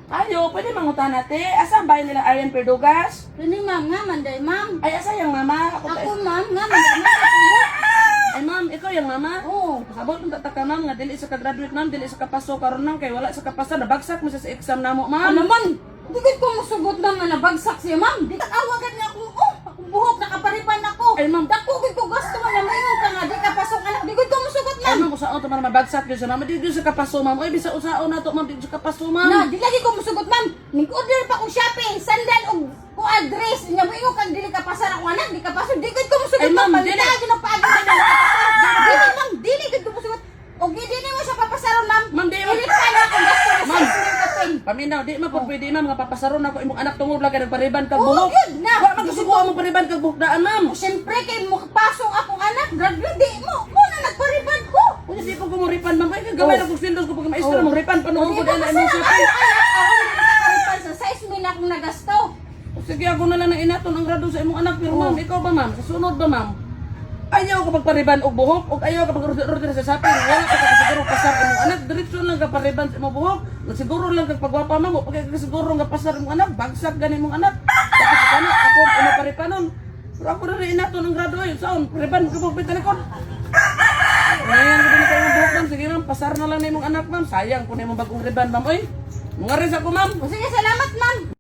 Ayo, pwede mangutan natin. Asa ang bahay nila Arian Perdugas? Kini ma'am nga manday ma'am. Ay, asa yung mama? Ako ma'am nga manday ma'am katuyo. Ay, ma'am, ikaw yung mama? Oo. Sabot kung tataka, ma'am, nga dili sa ka-graduate, ma'am, dili sa kapaso karon nang kay wala sa kapasa, nabagsak mo sa exam namo, ma'am. Ano man? Di ko musugot na nga nabagsak siya ma'am. Di ka awagan niya akong akong buhok nakaparipan ako. Ay, ma'am. Dako ko gasto man na mayo ka nga di ka pasok anak. Di ko musugot Ay, ma'am. ma'am, usaon to man mabagsak yun sa ma'am. Di sa kapaso, ma'am. Ay, bisa usaon na to, ma'am, di sa kapaso, ma'am. Na, di lagi ko musugot ma'am. Nig-order pa kong shopping, sandal og ko address. Nya mo ingon kang dili ka pasar ako anak, di ka pasok. Di ko musugot Ay, ma'am, dili. Pagdaagi ng paagi na dili ma'am, dili ko musugot. Og di mo siya papasaron ma'am. Ma'am, di mo. Dili pa na akong gasto sa Ma'am. kapin. Paminaw, di man po pwede, ma'am, nga papasaron ako imong anak tungod lang kay nagpariban kag Oo, buhok. yun na. Wa magsusuko mo pariban kag buhok daan, ma'am. Siyempre kay mo pasok akong anak, graduate di mo na nagpariban ko. Kung di po ko mo ripan, ma'am, ay gamay na kong sweldos ko pag maestro mo ripan pa noon ko Di dala ba imong kasi shopping. ako hindi nakakaripan sa 6,000 akong nagasto. Sige, ako na lang ang inaton ang grado sa imong anak. Pero Oo. ma'am, ikaw ba ma'am? Sa sunod ba ma'am? Ayaw ka pagpariban og buhok o ayaw ka pag-order sa shopping. Wala ka siguro pasar imong anak. Diretso lang ka pariban sa imong buhok. Siguro lang ka pagwapa mo. Pag siguro nga pasar imong anak, bagsak gani imong anak. Tapos kana ako ina paripanon. Pero ako na rin inaton ang grado ay saon pariban ko buhok pitalikon. Ngayon ko din kayo buhok ma'am. Sige ma'am, pasar na lang na imong anak ma'am. Sayang kung na imong bagong riban ma'am. Oy, mga rin sa ko ma'am. O sige, salamat ma'am.